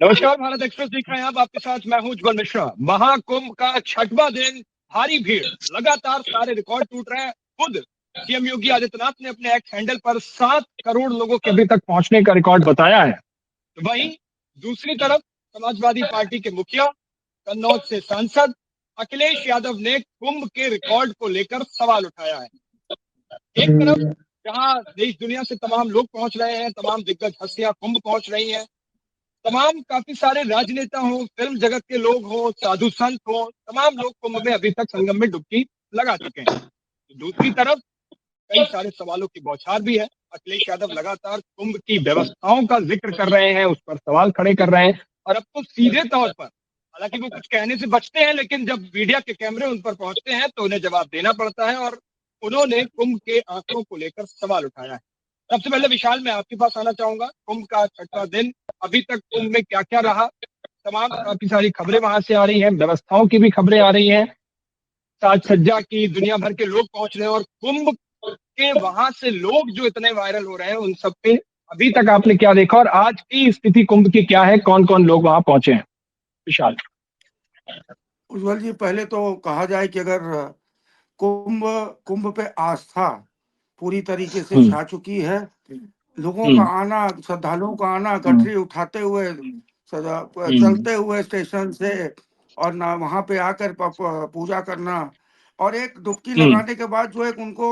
नमस्कार, भारत एक्सप्रेस देख रहे हैं आप। आपके साथ मैं हूं उज्जवल मिश्रा। महाकुंभ का छठवां दिन, भारी भीड़, लगातार सारे रिकॉर्ड टूट रहे हैं। खुद सीएम योगी आदित्यनाथ ने अपने एक्स हैंडल पर 7 करोड़ लोगों के अभी तक पहुंचने का रिकॉर्ड बताया है। वहीं दूसरी तरफ समाजवादी पार्टी के मुखिया, कन्नौज से सांसद अखिलेश यादव ने कुंभ के रिकॉर्ड को लेकर सवाल उठाया है। एक तरफ जहां देश दुनिया से तमाम लोग पहुंच रहे हैं, तमाम दिग्गज हस्तियां कुंभ पहुंच रही हैं, तमाम काफी सारे राजनेता हों, फिल्म जगत के लोग हों, साधु संत हों, तमाम लोग कुंभ में अभी तक संगम में डुबकी लगा चुके हैं। दूसरी तरफ कई सारे सवालों की बौछार भी है। अखिलेश यादव लगातार कुंभ की व्यवस्थाओं का जिक्र कर रहे हैं, उस पर सवाल खड़े कर रहे हैं, और अब तो सीधे तौर पर, हालांकि वो कुछ कहने से बचते हैं, लेकिन जब मीडिया के कैमरे उन पर पहुंचते हैं तो उन्हें जवाब देना पड़ता है, और उन्होंने कुंभ के आंकड़ों को लेकर सवाल उठाया है। सबसे पहले विशाल, मैं आपके पास आना चाहूंगा। कुंभ का छठवां दिन, अभी तक कुंभ में क्या क्या रहा? तमाम काफी सारी खबरें वहां से आ रही हैं, व्यवस्थाओं की भी खबरें आ रही हैं, साज सज्जा की, दुनिया भर के लोग पहुंच रहे हैं, और कुंभ के वहां से लोग जो इतने वायरल हो रहे हैं, उन सब पे अभी तक आपने क्या देखा, और आज की स्थिति कुंभ की क्या है, कौन कौन लोग वहां पहुंचे हैं? विशाल। उज्जवल जी, पहले तो कहा जाए कि अगर कुंभ कुंभ पे आस्था पूरी तरीके से छा चुकी है। लोगों का आना, श्रद्धालुओं का आना, गठरी उठाते हुए चलते हुए स्टेशन से, और ना वहां पे आकर पूजा करना, और एक डुबकी लगाने के बाद जो एक उनको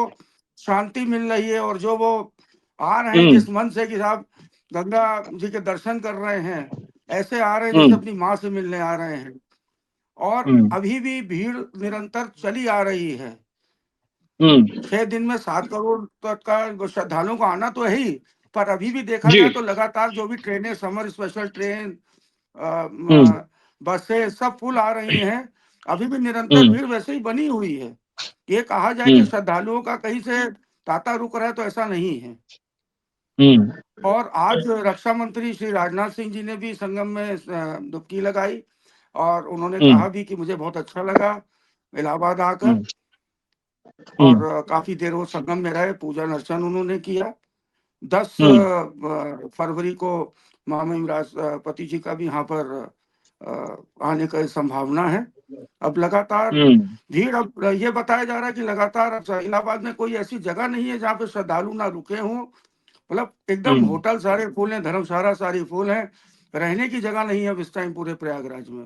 शांति मिल रही है, और जो वो आ रहे हैं जिस मन से कि साहब गंगा जी के दर्शन कर रहे हैं, ऐसे आ रहे हैं जैसे अपनी माँ से मिलने आ रहे हैं। और अभी भी भीड़ निरंतर चली आ रही है। 6 दिन में 7 करोड़ तक का श्रद्धालुओं का आना तो है ही, पर अभी भी देखा जाए तो लगातार जो भी ट्रेनें, समर स्पेशल ट्रेन, बसें सब फुल आ रही हैं। अभी भी निरंतर भीड़ वैसे ही बनी हुई है। ये कहा जाए कि श्रद्धालुओं का कहीं से तांता रुक रहा है तो ऐसा नहीं है। और आज रक्षा मंत्री श्री राजनाथ सिंह जी ने भी संगम में डुबकी लगाई, और उन्होंने कहा भी कि मुझे बहुत अच्छा लगा इलाहाबाद आकर, और काफी देर वो संगम में रहे, पूजा अर्चन उन्होंने किया। 10 फरवरी को महामहिम राष्ट्रपति जी का भी यहाँ पर आने का संभावना है। अब लगातार भीड़, अब ये बताया जा रहा है कि लगातार इलाहाबाद में कोई ऐसी जगह नहीं है जहाँ पे श्रद्धालु ना रुके हों। मतलब एकदम होटल सारे फुल हैं, धर्मशाला सारी फुल है, रहने की जगह नहीं है अब इस टाइम पूरे प्रयागराज में।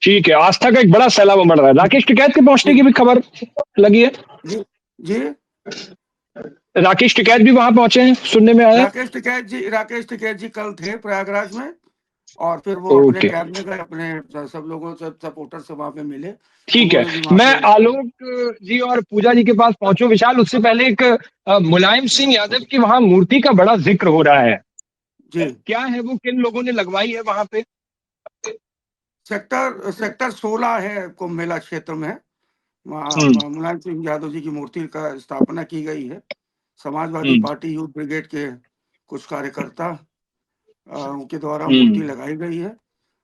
ठीक है, आस्था का एक बड़ा सैलाब बढ़ रहा है। राकेश टिकैत के पहुंचने की भी खबर लगी है। जी जी, राकेश टिकैत भी वहां पहुंचे हैं, सुनने में आया। राकेश टिकैत जी कल थे प्रयागराज में, और फिर वो अपने कैब में गए, अपने सब लोगों से, सपोर्टर से वहां पे मिले। ठीक है, मैं आलोक जी और पूजा जी के पास पहुंचू। विशाल, उससे पहले एक मुलायम सिंह यादव की वहां मूर्ति का बड़ा जिक्र हो रहा है जी। क्या है वो, किन लोगों ने लगवाई है वहां पे? सेक्टर 16 है कुंभ मेला क्षेत्र में। मुलायम सिंह यादव जी की मूर्ति का स्थापना की गई है। समाजवादी पार्टी यूथ ब्रिगेड के कुछ कार्यकर्ता उनके द्वारा मूर्ति लगाई गई है,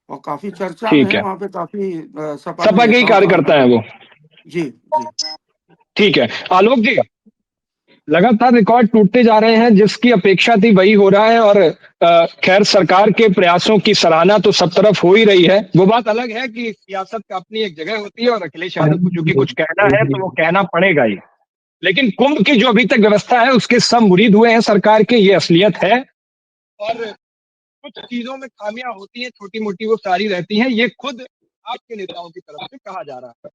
और काफी चर्चा में है वहां पे। काफी सपा के ही कार्यकर्ता है वो। जी जी। ठीक है आलोक जी, लगातार रिकॉर्ड टूटते जा रहे हैं, जिसकी अपेक्षा थी वही हो रहा है, और खैर सरकार के प्रयासों की सराहना तो सब तरफ हो ही रही है। वो बात अलग है कि सियासत का अपनी एक जगह होती है, और अखिलेश यादव को चूंकि कुछ कहना है तो वो कहना पड़ेगा ही। लेकिन कुंभ की जो अभी तक व्यवस्था है उसके सब मुरीद हुए हैं सरकार के, ये असलियत है। और कुछ चीजों में खामियां होती हैं, छोटी मोटी, वो सारी रहती हैं, ये खुद आपके नेताओं की तरफ से कहा जा रहा है।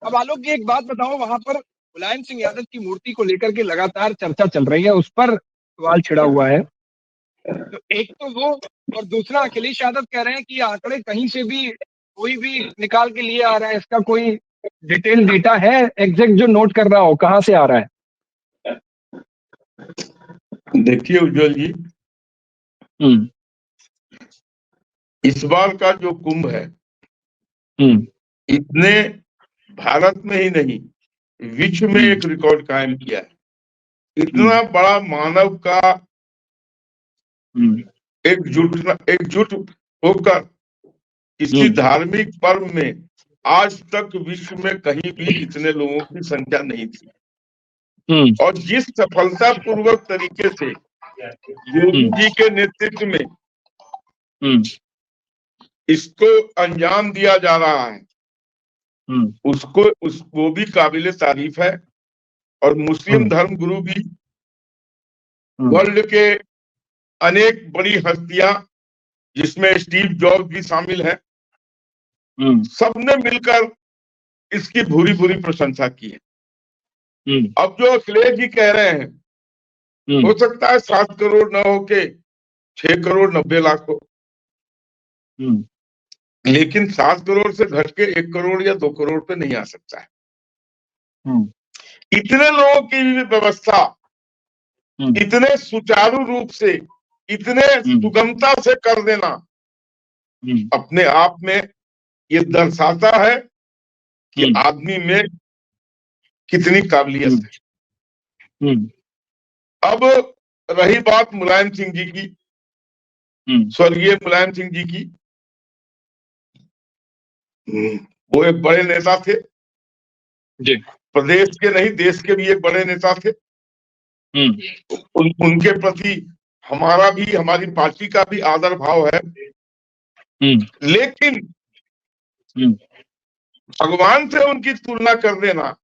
अब आलोक जी, एक बात बताओ, वहां पर मुलायम सिंह यादव की मूर्ति को लेकर के लगातार चर्चा चल रही है, उस पर सवाल छिड़ा हुआ है। तो एक तो वो, और दूसरा अखिलेश यादव कह रहे हैं कि आंकड़े कहीं से भी कोई भी निकाल के लिए आ रहा है, इसका कोई डिटेल डेटा है एग्जैक्ट जो नोट कर रहा हो, कहां से आ रहा है? देखिए उज्जवल जी, इस बार का जो कुंभ है, इसने भारत में ही नहीं विश्व में एक रिकॉर्ड कायम किया है। इतना बड़ा मानव का एकजुट होकर किसी धार्मिक पर्व में आज तक विश्व में कहीं भी इतने लोगों की संख्या नहीं थी। और जिस सफलता पूर्वक तरीके से योगी जी के नेतृत्व में इसको अंजाम दिया जा रहा है वो भी काबिले तारीफ है। और मुस्लिम धर्म गुरु भी, वर्ल्ड के अनेक बड़ी हस्तियां जिसमें स्टीव जॉब्स भी शामिल है, सबने मिलकर इसकी भूरी भूरी प्रशंसा की है। अब जो अखिलेश जी कह रहे हैं, हो सकता है 7 करोड़ न होके 6 करोड़ 90 लाख हो, लेकिन 7 करोड़ से घट के 1 करोड़ या 2 करोड़ पे नहीं आ सकता है। इतने लोगों की व्यवस्था इतने सुचारू रूप से, इतने सुगमता से कर देना अपने आप में ये दर्शाता है कि आदमी में कितनी काबिलियत है। अब रही बात मुलायम सिंह जी की, स्वर्गीय मुलायम सिंह जी की, वो एक बड़े नेता थे जी, प्रदेश के नहीं देश के भी एक बड़े नेता थे। उनके प्रति हमारा भी, हमारी पार्टी का भी आदर भाव है। लेकिन भगवान से उनकी तुलना कर देना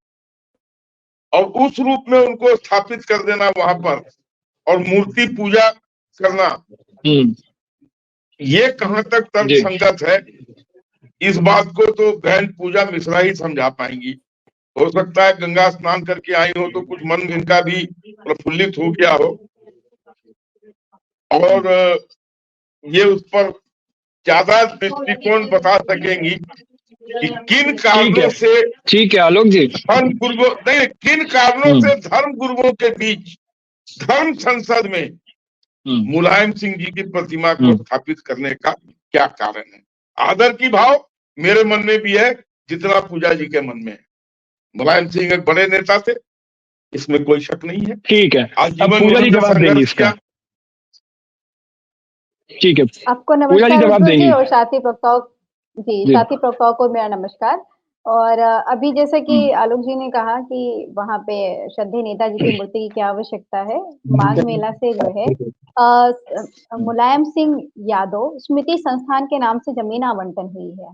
और उस रूप में उनको स्थापित कर देना वहां पर और मूर्ति पूजा करना, ये कहां तक तर्कसंगत है, इस बात को तो बहन पूजा मिश्रा ही समझा पाएंगी। हो सकता है गंगा स्नान करके आई हो तो कुछ मन इनका भी प्रफुल्लित हो गया हो और ये उस पर ज्यादा दृष्टिकोण बता सकेंगी कि किन कारणों से, ठीक है आलोक जी, धर्म गुरुओं नहीं, किन कारणों से धर्म गुरुओं के बीच धर्म संसद में मुलायम सिंह जी की प्रतिमा को स्थापित करने का क्या कारण है। आदर की भाव मेरे मन में भी है जितना पूजा जी के मन में है। मुलायम सिंह एक बड़े नेता थे, इसमें कोई शक नहीं है। ठीक है, आजीवन पूजा जी जवाब देंगी इसका। ठीक है, आपको नमस्कार जी, और साथी प्रवक्ताओं जी, साथी प्रवक्ताओं को मेरा नमस्कार। और अभी जैसे कि आलोक जी ने कहा कि वहां पे श्रद्धेय नेताजी की मूर्ति की क्या आवश्यकता है, माघ मेला से जो है मुलायम सिंह यादव स्मृति संस्थान के नाम से जमीन आवंटन हुई है।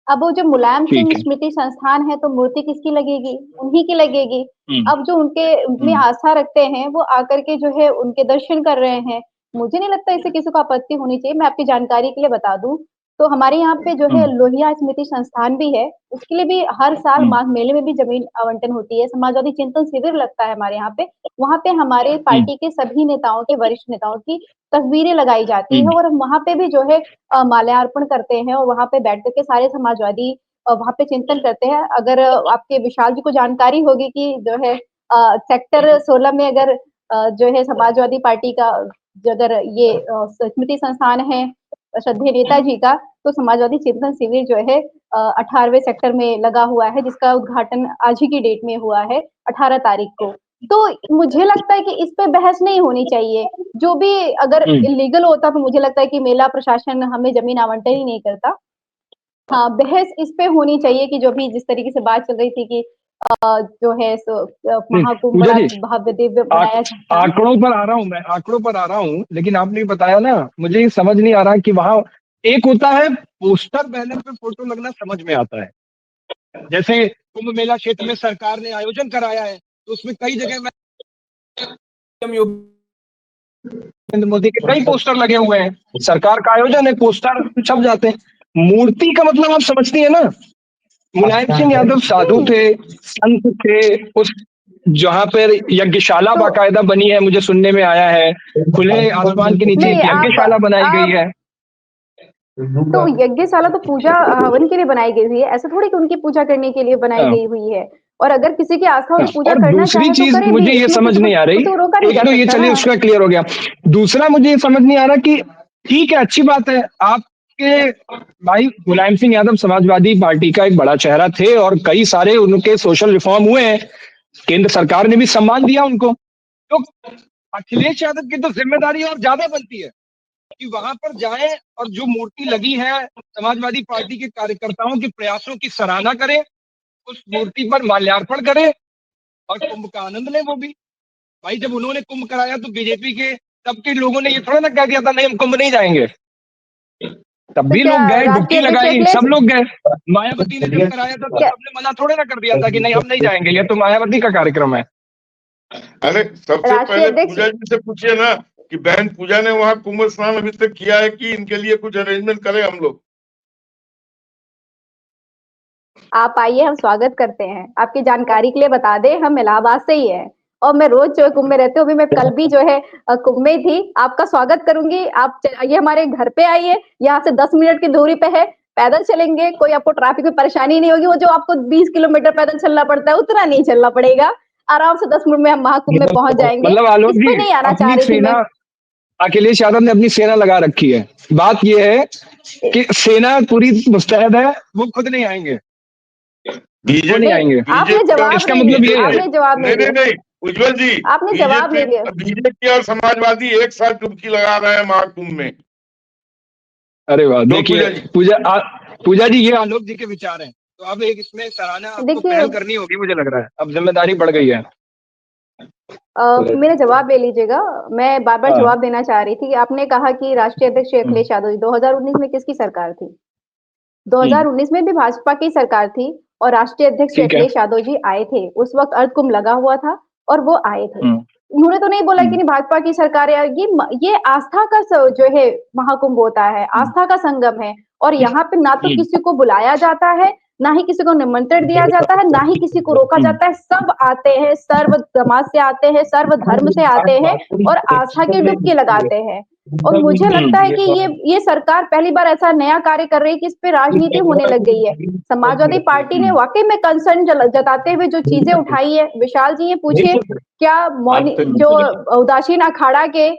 अब वो जो मुलायम सिंह स्मृति संस्थान है तो मूर्ति किसकी लगेगी, उन्हीं की लगेगी। अब जो उनमें आस्था रखते हैं वो आकर के जो है उनके दर्शन कर रहे हैं। मुझे नहीं लगता इससे किसी को आपत्ति होनी चाहिए। मैं आपकी जानकारी के लिए बता दूं तो हमारे यहाँ पे जो है लोहिया स्मृति संस्थान भी है, उसके लिए भी हर साल माघ मेले में भी जमीन आवंटन होती है। समाजवादी चिंतन शिविर लगता है हमारे यहाँ पे, वहाँ पे हमारे पार्टी के सभी नेताओं के, वरिष्ठ नेताओं की तस्वीरें लगाई जाती है और वहाँ पे भी जो है माल्यार्पण करते हैं और वहाँ पे बैठ करके सारे समाजवादी वहाँ पे चिंतन करते हैं। अगर आपके विशाल जी को जानकारी होगी कि जो है सेक्टर 16 में अगर जो है समाजवादी पार्टी का अगर ये स्मृति संस्थान है श्रद्धेय नेताजी का, तो समाजवादी चिंतन शिविर जो है 18वें सेक्टर में लगा हुआ है, जिसका उद्घाटन आज ही की डेट में हुआ है 18 तारीख को। तो मुझे लगता है कि इस पे बहस नहीं होनी चाहिए। जो भी अगर इलीगल होता तो मुझे लगता है कि मेला प्रशासन हमें जमीन आवंटन ही नहीं करता। हाँ, बहस इस पे होनी चाहिए कि जो भी जिस तरीके से बात चल रही थी कि जो है महाकुंभ बड़ा भव्य दिव्य बनाया जाता है। आंकड़ों पर आ रहा हूँ, लेकिन आपने बताया ना, मुझे समझ नहीं आ रहा कि वहाँ एक होता है पोस्टर बैनर पे फोटो लगना, समझ में आता है। जैसे कुंभ मेला क्षेत्र में सरकार ने आयोजन कराया है तो उसमें कई जगह नरेंद्र मोदी के कई पोस्टर लगे हुए हैं, सरकार का आयोजन है, पोस्टर छप जाते हैं। मूर्ति का मतलब आप समझती है ना, मुलायम सिंह यादव साधु थे, संत थे, उस जहाँ पर यज्ञशाला बाकायदा बनी है, मुझे सुनने में आया है, खुले आसमान के नीचे यज्ञशाला बनाई गई है। तो यज्ञशाला तो पूजा हवन के लिए बनाई गई हुई है, ऐसा थोड़ी कि उनकी पूजा करने के लिए बनाई गई हुई है। और अगर किसी की आस्था और पूजा करना चाहे तो चीज मुझे ये समझ नहीं आ रही, एक तो ये चलिए उसका क्लियर हो गया। दूसरा मुझे ये समझ नहीं आ रहा कि ठीक है, अच्छी बात है, आपके भाई मुलायम सिंह यादव समाजवादी पार्टी का एक बड़ा चेहरा थे और कई सारे उनके सोशल रिफॉर्म हुए हैं, केंद्र सरकार ने भी सम्मान दिया उनको। तो अखिलेश यादव की तो जिम्मेदारी और ज्यादा बनती है कि वहां पर जाएं और जो मूर्ति लगी है समाजवादी पार्टी के कार्यकर्ताओं के प्रयासों की सराहना करें, उस मूर्ति पर माल्यार्पण करें और कुंभ का आनंद लें। वो भी भाई, जब उन्होंने कुंभ कराया तो बीजेपी के तब के लोगों ने ये थोड़ा ना कह दिया था नहीं हम कुंभ नहीं जाएंगे। तब भी लोग गए, डुबकी लगाई, सब लोग गए। मायावती ने जब कराया था तो सबने मना थोड़े ना कर दिया था कि नहीं हम नहीं जाएंगे, ये तो मायावती का कार्यक्रम है। अरे सबसे पहले पूजा जी से पूछिए ना कि बहन पूजा ने वहाँ कुंभ स्नान अभी तक किया है कि इनके लिए कुछ अरेंजमेंट करें हम लोग। आप आइए, हम स्वागत करते हैं। आपकी जानकारी के लिए बता दें, हम इलाहाबाद से ही है और मैं रोज जो है कुंभ में रहती हूँ। अभी मैं कल भी जो है कुंभ में थी। आपका स्वागत करूंगी। आप ये हमारे घर पे आइए, यहाँ से 10 मिनट की दूरी पे है, पैदल चलेंगे, कोई आपको ट्रैफिक में परेशानी नहीं होगी। वो जो आपको 20 किलोमीटर पैदल चलना पड़ता है उतना नहीं चलना पड़ेगा, आराम से 10 मिनट में हम महाकुंभ में पहुंच जाएंगे। मतलब आलोक जी, नहीं आना चाह रही थी मैं। अखिलेश यादव ने अपनी सेना लगा रखी है। बात यह है कि सेना पूरी मुस्तैद है, वो खुद नहीं आएंगे, वो नहीं आएंगे। आपने जवाब इसका मतलब ये है, आपने जवाब नहीं दिया। नहीं उज्जवल जी, आपने जवाब नहीं दिया। बीजेपी और समाजवादी एक साथ डुबकी लगा रहे हैं महाकुंभ में। अरे वाह, देखिए पूजा जी, ये आलोक जी के विचार हैं। तो अब एक इसमें सराहना आपको पहल करनी होगी, मुझे लग रहा है अब जिम्मेदारी बढ़ गई है। मेरा जवाब ले लीजिएगा। मैं बार बार जवाब देना चाह रही थी कि आपने कहा कि राष्ट्रीय अध्यक्ष अखिलेश यादव जी 2019 में किसकी सरकार थी? 2019 में भी भाजपा की सरकार थी और राष्ट्रीय अध्यक्ष अखिलेश यादव जी आए थे। उस वक्त अर्धकुंभ लगा हुआ था और वो आए थे। उन्होंने तो नहीं बोला कि नहीं भाजपा की सरकार है। ये आस्था का जो है महाकुंभ होता है, आस्था का संगम है। और यहाँ पे ना तो किसी को बुलाया जाता है, ना ही किसी को निमंत्रण दिया जाता है, ना ही किसी को रोका जाता है। सब आते हैं, सर्व समाज से आते हैं, सर्व धर्म से आते हैं और आस्था की डुबकी लगाते हैं। और मुझे लगता है कि ये सरकार पहली बार ऐसा नया कार्य कर रही है कि इस पे राजनीति होने लग गई है। समाजवादी पार्टी ने वाकई में कंसर्न जताते हुए जो चीजें उठाई है, विशाल जी ये पूछिए, क्या जो उदासीन अखाड़ा के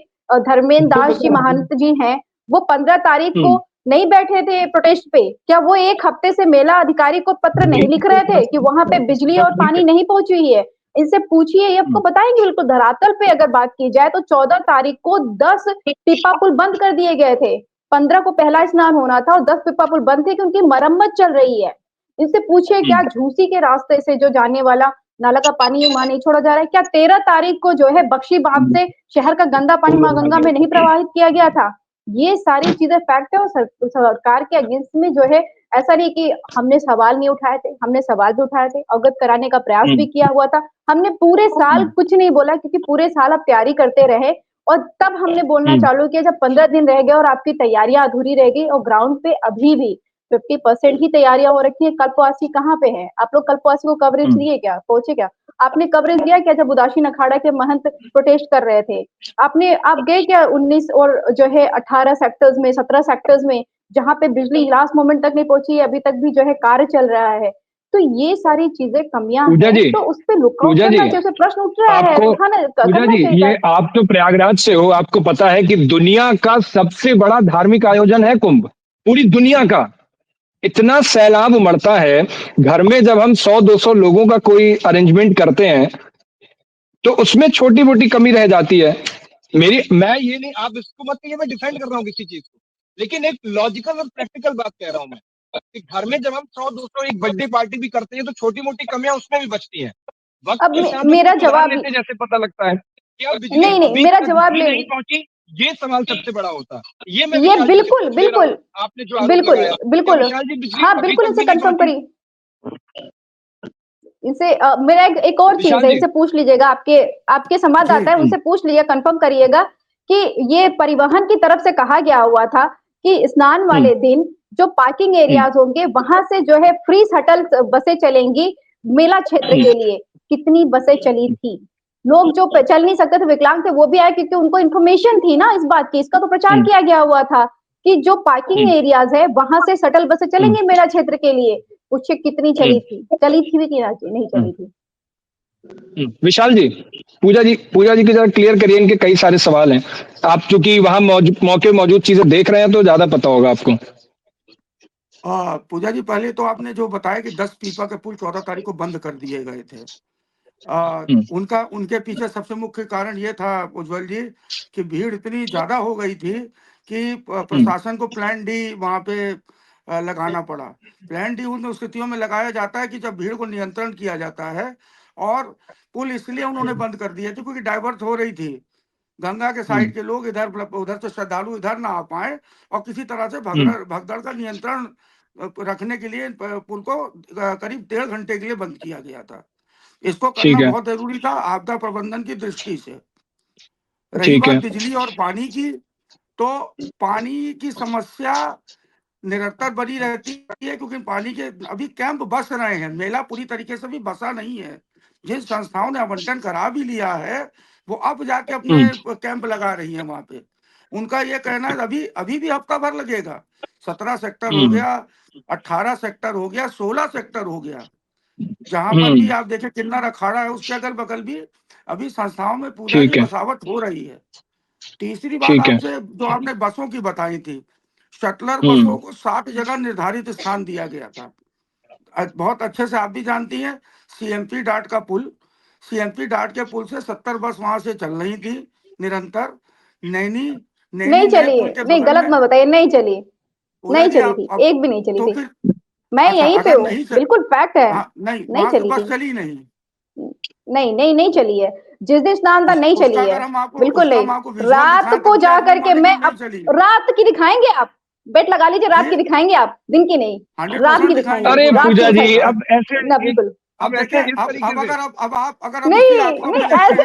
धर्मेंद्र दास जी महंत जी हैं, वो 15 तारीख को नहीं बैठे थे प्रोटेस्ट पे? क्या वो एक हफ्ते से मेला अधिकारी को पत्र नहीं लिख रहे थे कि वहां पे बिजली और पानी नहीं पहुंची हुई है? इनसे पूछिए, ये आपको बताएंगे। बिल्कुल धरातल पे अगर बात की जाए तो 14 तारीख को 10 पिपा पुल बंद कर दिए गए थे। 15 को पहला स्नान होना था और 10 पिपा पुल बंद थे कि उनकी मरम्मत चल रही है। इनसे पूछिए, क्या झूसी के रास्ते से जो जाने वाला नाला का पानी वहां नहीं छोड़ा जा रहा है? क्या 13 तारीख को जो है बख्शी बांध से शहर का गंदा पानी मां गंगा में नहीं प्रवाहित किया गया था? ये सारी चीजें फैक्ट है और सरकार के अगेंस्ट में जो है ऐसा नहीं कि हमने सवाल नहीं उठाए थे, हमने सवाल भी उठाए थे, अवगत कराने का प्रयास भी किया हुआ था। हमने पूरे साल कुछ नहीं बोला क्योंकि पूरे साल आप तैयारी करते रहे और तब हमने बोलना चालू किया जब 15 दिन रह गए और आपकी तैयारियां अधूरी रह गई। और ग्राउंड पे अभी भी 50% ही तैयारियां हो रखी है। कल्पवासी कहाँ पे है? आप लोग कल्पवासी को कवरेज लिए क्या? पहुंचे क्या? आपने कवरेज दिया क्या जब उदासीन अखाड़ा के महंत प्रोटेस्ट कर रहे थे? आप गए क्या 19 और जो है 18 सेक्टर्स में, 17 सेक्टर्स में जहां पे बिजली लास्ट मोमेंट तक नहीं पहुंची है, अभी तक भी जो है कार्य चल रहा है? तो ये सारी चीजें कमियां हैं, तो उस पे लुकआउट करना चाहिए। प्रश्न उठ रहा है, पूजा जी, ये आप तो प्रयागराज से हो, आपको पता है कि दुनिया का सबसे बड़ा धार्मिक आयोजन है कुंभ, पूरी दुनिया का। इतना सैलाब उमड़ता है, घर में जब हम 100-200 लोगों का कोई अरेंजमेंट करते हैं तो उसमें छोटी मोटी कमी रह जाती है। मैं ये नहीं, आप इसको मत कहिए मैं डिफेंड कर रहा हूँ किसी चीज को, लेकिन एक लॉजिकल और प्रैक्टिकल बात कह रहा हूँ मैं कि घर में जब हम 100-200 एक बर्थडे पार्टी भी करते हैं तो छोटी मोटी कमियां उसमें भी बचती हैं। वक्त के साथ मेरा जवाब लेते जैसे पता लगता है कि अब बिजली नहीं मेरा जवाब नहीं पहुंची, ये सवाल सबसे बड़ा होता है। ये बिल्कुल आपने जो बिल्कुल हाँ बिल्कुल इसे कंफर्म करिए। इनसे मेरा एक और चीज है, इनसे पूछ लीजिएगा, आपके संवाददाता है उनसे पूछ लीजिए, कंफर्म करिएगा कि ये परिवहन की तरफ से कहा गया हुआ था कि स्नान वाले दिन जो पार्किंग एरियाज होंगे वहां से जो है फ्री शटल बसें चलेंगी मेला क्षेत्र के लिए। कितनी बसें चली थी? लोग जो चल नहीं सकते थे, विकलांग थे, वो भी आए क्योंकि उनको इन्फॉर्मेशन थी ना इस बात की। इसका तो प्रचार किया गया हुआ था कि जो पार्किंग एरियाज है वहां से शटल बसें चलेंगी मेला क्षेत्र के लिए। पूछे कितनी चली थी कि नहीं चली थी? विशाल जी, पूजा जी की जरा क्लियर करिए, इनके कई सारे सवाल हैं। आप चूंकि वहां मौजूद चीजें देख रहे हैं तो ज्यादा पता होगा आपको। पूजा जी, पहले तो आपने जो बताया कि 10 पीपा के पुल 14 तारीख को बंद कर दिए गए थे, उनके पीछे सबसे मुख्य कारण ये था उज्जवल जी कि भीड़ इतनी ज्यादा हो गई थी कि प्रशासन को प्लान डी वहां पे लगाना पड़ा। प्लान डी उन स्थितियों में लगाया जाता है कि जब भीड़ को नियंत्रण किया जाता है, और पुल इसलिए उन्होंने बंद कर दिया था क्योंकि डाइवर्ट हो रही थी गंगा के साइड के लोग इधर उधर से श्रद्धालु इधर ना आ पाए और किसी तरह से भगदड़ का नियंत्रण रखने के लिए पुल को करीब 1.5 घंटे के लिए बंद किया गया था। इसको करना बहुत जरूरी था आपदा प्रबंधन की दृष्टि से। रही बात बिजली और पानी की, तो पानी की समस्या निरंतर बनी रहती है, क्योंकि पानी के अभी कैंप बस रहे हैं, मेला पूरी तरीके से भी बसा नहीं है। जिन संस्थाओं ने आवंटन करा भी लिया है वो अब जाके अपने कैंप लगा रही है वहां पे। उनका ये कहना है अभी भी हफ्ता भर लगेगा। 17 सेक्टर हो गया, 18 सेक्टर हो गया, 16 सेक्टर हो गया, जहां पर भी आप देखें किन्नर अखाड़ा है उसके अगल बगल भी अभी संस्थाओं में पूजा की बसावट हो रही है। तीसरी बात आपसे जो आपने बसों की बताई थी, शटलर बसों को 60 जगह निर्धारित स्थान दिया गया था। बहुत अच्छे से आप भी जानती हैं सीएमपी डाट का पुल, सीएमपी डाट के पुल से 70 बस वहां से चल रही थी निरंतर। नैनी नहीं चली, नहीं गलत मत बताइए, नहीं चली, नहीं चली थी, एक भी नहीं चली तो थी। फिर मैं यहीं पे हूँ, बिल्कुल फैक्ट है। नहीं चली बस चली नहीं, नहीं चली है। जिस दिन स्नान था नहीं चली है, बिल्कुल नहीं। रात को जा करके मैं रात की दिखाएंगे आप, बेट लगा लीजिए, रात की दिखाएंगे आप, दिन की नहीं, रात की दिखाएंगे। अरे पूजा जी अब ऐसे ना, बिल्कुल अब ऐसे इस तरीके से अगर नहीं ऐसे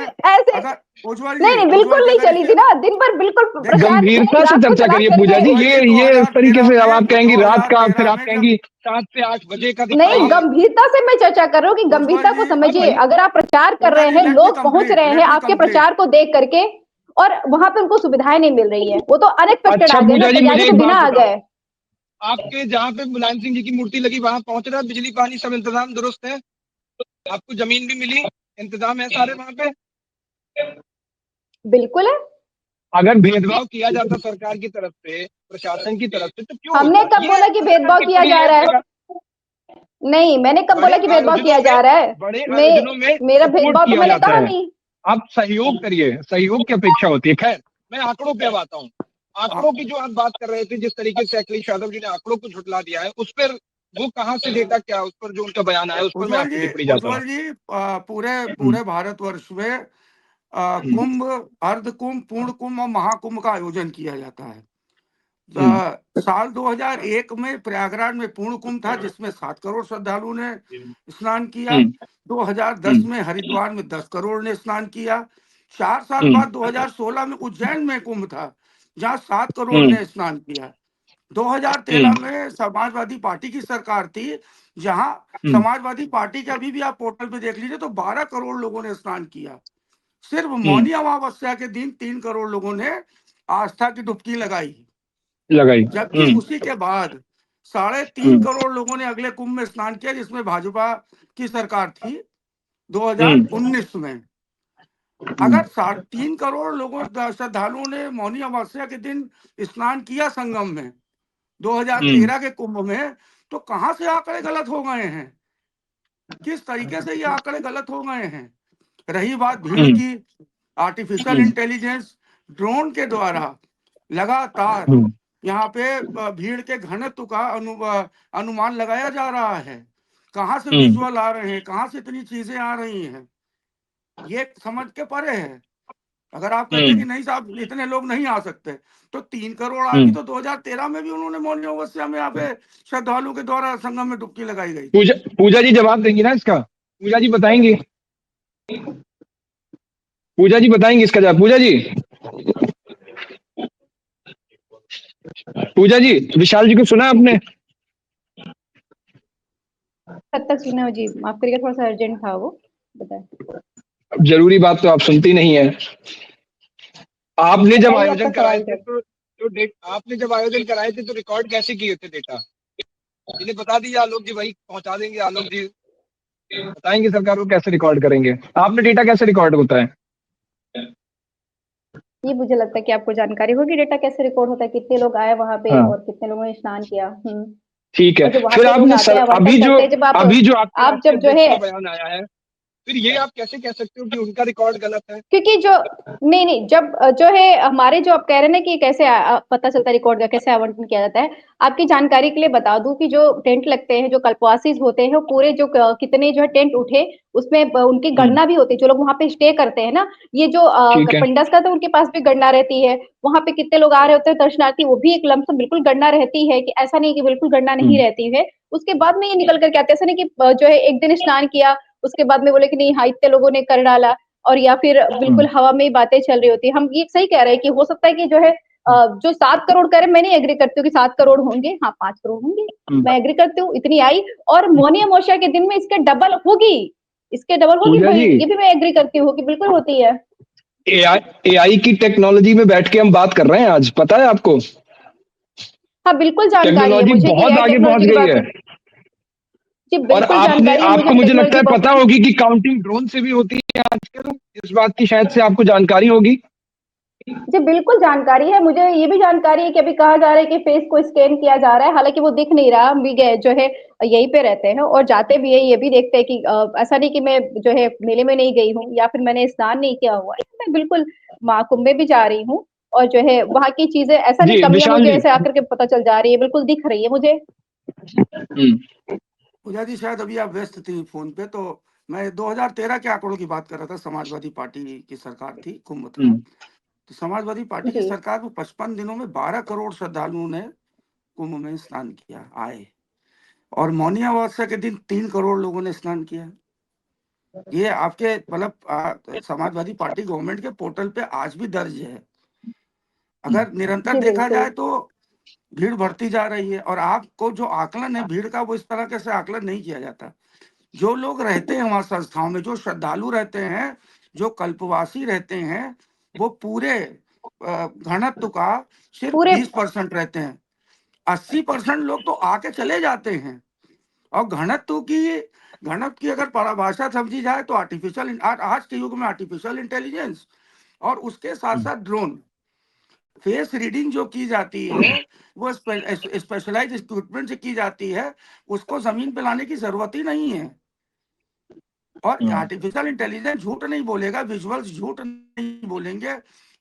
नहीं बिल्कुल नहीं चली थी ना, दिन भर बिल्कुल गंभीरता से चर्चा करिए पूजा जी। ये इस तरीके से अब आप कहेंगी रात का, फिर आप कहेंगी 7 से 8 बजे का। नहीं, गंभीरता से मैं चर्चा कर रहा हूँ कि गंभीरता को समझिए। अगर आप प्रचार कर रहे हैं, लोग पहुंच रहे हैं आपके प्रचार को देख करके, और वहां पे उनको सुविधाएं नहीं मिल रही है, वो तो अनएक्सपेक्टेड आ गए, तैयारी के बिना आ गए। आपके जहाँ पे मुलायम सिंह जी की मूर्ति लगी वहां पहुंच रहा है, बिजली पानी सब इंतजाम दुरुस्त है, आपको जमीन भी मिली, इंतजाम है सारे वहां पे? बिल्कुल है। अगर भेदभाव किया जाता सरकार की तरफ से, प्रशासन की तरफ से, तो क्यों? हमने कब बोला कि भेदभाव किया जा रहा है? नहीं, मैंने कब बोला कि भेदभाव किया जा रहा है? बड़े आयोजनों में मेरा भेदभाव तो मैंने कहा नहीं। आप सहयोग करिए, सहयोग की अपेक्षा होती है। खैर, मैं आंकड़ों पे अब आता हूँ। आंकड़ों की जो आप बात कर रहे थे, जिस तरीके से अखिलेश यादव जी ने आंकड़ों को झुठला दिया है, उस पर वो कहाँ से डेटा, क्या उस पर जो उनका बयान आया, उस पर मैं आपकी टिप्पणी चाहता हूं। जी पूरे भारतवर्ष में कुंभ, अर्ध कुंभ, पूर्ण कुंभ और महाकुंभ का आयोजन किया जाता है। साल 2001 में प्रयागराज में पूर्ण कुंभ था, जिसमें 7 करोड़ श्रद्धालुओं ने स्नान किया। 2010 में हरिद्वार में 10 करोड़ ने स्नान किया। 4 साल बाद 2016 में उज्जैन में कुंभ था, जहां 7 करोड़ ने स्नान किया। 2013 में समाजवादी पार्टी की सरकार थी, जहां समाजवादी पार्टी के अभी भी आप पोर्टल पे देख लीजिए तो 12 करोड़ लोगों ने स्नान किया। सिर्फ मौनी अमावस्या के दिन 3 करोड़ लोगों ने आस्था की डुबकी लगाई। जबकि उसी के बाद 3.5 करोड़ लोगों ने अगले कुंभ में स्नान किया, जिसमें भाजपा की सरकार थी 2019 में। अगर 3.5 करोड़ लोगों श्रद्धालुओं ने मौनी अमावस्या के दिन स्नान किया संगम में 2013 के कुंभ में, तो कहां से आंकड़े गलत हो गए हैं? किस तरीके से ये आंकड़े गलत हो गए हैं? रही बात भीड़ की, आर्टिफिशियल इंटेलिजेंस ड्रोन के द्वारा लगातार यहाँ पे भीड़ के घनत्व का अनुमान लगाया जा रहा है। कहाँ से विजुअल आ रहे हैं, कहाँ से इतनी चीजें आ रही हैं, ये समझ के परे है। अगर आप कहते हैं कि नहीं साहब इतने लोग नहीं आ सकते, तो 3 करोड़ आदमी तो 2013 में भी उन्होंने मौनी अमावस्या में यहाँ पे श्रद्धालुओं के द्वारा संगम में डुबकी लगाई गई। पूजा जी जवाब देंगी ना इसका? पूजा जी बताएंगे, पूजा जी बताएंगे इसका जवाब? पूजा जी विशाल जी को सुना आपने? कब तक सुना जी? माफ करिएगा, थोड़ा सा अर्जेंट था वो, बताए। अब जरूरी बात तो आप सुनती नहीं है। आपने जब आयोजन कराए थे आपने जब आयोजन कराए थे तो रिकॉर्ड कैसे किए थे डेटा? इन्हें बता दीजिए, आलोक जी वही पहुंचा देंगे। आलोक जी बताएंगे सरकार को कैसे रिकॉर्ड करेंगे। आपने डेटा कैसे रिकॉर्ड होता है? ये मुझे लगता है कि आपको जानकारी होगी डेटा कैसे रिकॉर्ड होता है, कितने लोग आए वहां पे और कितने लोगों ने स्नान किया। ठीक है, फिर आपने अभी जो आप जब जो है बयान आया है, फिर ये आप कैसे कह सकते हो कि उनका रिकॉर्ड गलत है? क्योंकि जो नहीं, जब जो है हमारे जो आप कह रहे हैं ना कि कैसे पता चलता है रिकॉर्ड का, कैसे आवंटन किया जाता है। आपकी जानकारी के लिए बता दूं कि जो टेंट लगते हैं, जो कल्पवासी होते हैं, वो पूरे जो कितने जो है टेंट उठे, उसमें उनकी गणना भी होती है। जो लोग वहाँ पे स्टे करते हैं ना, ये जो ठीक है। पंडास का, तो उनके पास भी गणना रहती है। वहाँ पे कितने लोग आ रहे होते हैं दर्शनार्थी, वो भी एक लमसम बिल्कुल गणना रहती है, कि ऐसा नहीं कि बिल्कुल गणना नहीं रहती है। उसके बाद में ये निकल कर के आते हैं, ऐसा नहीं कि जो है एक दिन स्नान किया, उसके बाद में बोले कि नहीं हाँ इतने लोगों ने कर डाला, और या फिर बिल्कुल हवा में ही बातें चल रही होती है। हम ये सही कह रहे हैं कि हो सकता है कि जो है जो 7 करोड़ करे, मैं नहीं एग्री करती हूँ कि 7 करोड़ होंगे, हाँ 5 करोड़ होंगे, मैं एग्री करती हूँ, इतनी आई। और मौनी अमावस्या के दिन में इसके डबल होगी, इसके डबल होगी, पूजा जी, ये भी मैं एग्री करती हूँ कि बिल्कुल होती है। एआई की टेक्नोलॉजी में बैठ के हम बात कर रहे हैं आज, पता है आपको? हाँ बिल्कुल जानकारी है टेक्नोलॉजी मुझे कि बहुत एआई आगे पहुंच टेक्नोलॉजी की गई बात है। है। जी और बिल्कुल आपने जानकारी है मुझे आपको मुझे लगता टेक्नोलॉजी है बहुत। पता होगी कि काउंटिंग ड्रोन से भी होती है आजकल, इस बात की शायद से आपको जानकारी होगी। जी बिल्कुल जानकारी है मुझे, ये भी जानकारी है कि अभी कहा जा रहा है कि फेस को स्कैन किया जा रहा है, हालांकि वो दिख नहीं रहा। हम भी गए जो है यहीं पे रहते हैं और जाते भी है, ये भी देखते हैं कि ऐसा नहीं कि मैं जो है मेले में नहीं गई हूँ या फिर मैंने स्नान नहीं किया हुआ है, मैं बिल्कुल महाकुंभ में भी जा रही हूँ। और जो है वहाँ की चीजें, ऐसा नहीं जी कमियां विशाल मुझे जी। ऐसे आकर के पता चल जा रही है, बिल्कुल दिख रही है मुझे। पूजा जी शायद अभी आप व्यस्त थी फोन पे, तो मैं 2013 के आंकड़ों की बात कर रहा था। समाजवादी पार्टी की सरकार थी, कुंभ था, तो समाजवादी पार्टी की जी सरकार में 55 दिनों में 12 करोड़ श्रद्धालुओं ने कुंभ में स्नान किया आए, और मौनी अमावस्या के दिन 3 करोड़ लोगों ने स्नान किया। ये आपके मतलब समाजवादी पार्टी गवर्नमेंट के पोर्टल पे आज भी दर्ज है। अगर निरंतर जी देखा बिल्कुल। जाए तो भीड़ बढ़ती जा रही है, और आपको जो आकलन है भीड़ का, वो इस तरह से आकलन नहीं किया जाता। जो लोग रहते हैं वहां संस्थाओं में, जो श्रद्धालु रहते हैं, जो कल्पवासी रहते हैं, वो पूरे घनत्व का सिर्फ पूरे 20% रहते हैं। 80% लोग तो आके चले जाते हैं। और घनत्व की अगर परिभाषा समझी जाए तो आज के युग में आर्टिफिशियल इंटेलिजेंस और उसके साथ साथ ड्रोन फेस रीडिंग जो की जाती है, वो स्पेशलाइज इक्विपमेंट से की जाती है। उसको जमीन पे लाने की जरूरत ही नहीं है। और आर्टिफिशियल इंटेलिजेंस झूठ नहीं बोलेगा, विजुअल्स झूठ नहीं बोलेंगे,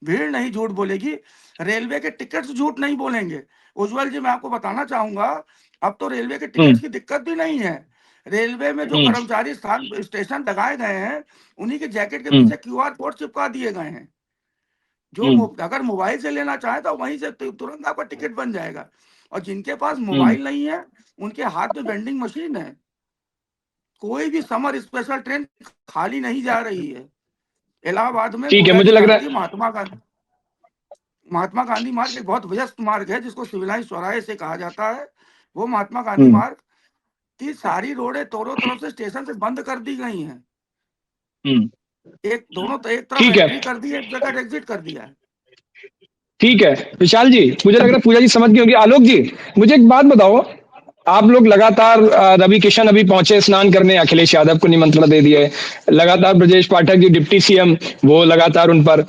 भीड़ नहीं झूठ बोलेगी, रेलवे के टिकट्स झूठ नहीं बोलेंगे। उज्जवल जी, मैं आपको बताना चाहूंगा, अब तो रेलवे के टिकट्स की दिक्कत भी नहीं है। रेलवे में जो कर्मचारी स्टेशन लगाए गए हैं, उन्हीं के जैकेट के पीछे QR कोड चिपका दिए गए हैं। जो अगर मोबाइल से लेना चाहे तो वहीं से तुरंत आपका टिकट बन जाएगा। और जिनके पास मोबाइल नहीं है, उनके हाथ में वेंडिंग मशीन है। कोई भी समर स्पेशल ट्रेन खाली नहीं जा रही है। इलाहाबाद में ठीक है, पूजा मुझे जी लग रहा जानती है, है। महात्मा गांधी मार्ग एक बहुत व्यस्त मार्ग है, जिसको सिविल लाइन चौराहे से कहा जाता है। वो महात्मा गांधी मार्ग की सारी रोडें दोनों तरफ से स्टेशन से बंद कर दी गई हैं। एक तरफ ठीक है, एंट्री कर दी है, एक जगह एग्जिट कर दिया है। ठीक है विशाल जी, मुझे लग रहा है पूजा जी समझ गए होंगे। आलोक जी, मुझे एक बात बताओ, आप लोग लगातार रवि किशन अभी पहुंचे स्नान करने, अखिलेश यादव को निमंत्रण दे दिया है, लगातार ब्रजेश पाठक जी डिप्टी सीएम, वो लगातार उन पर,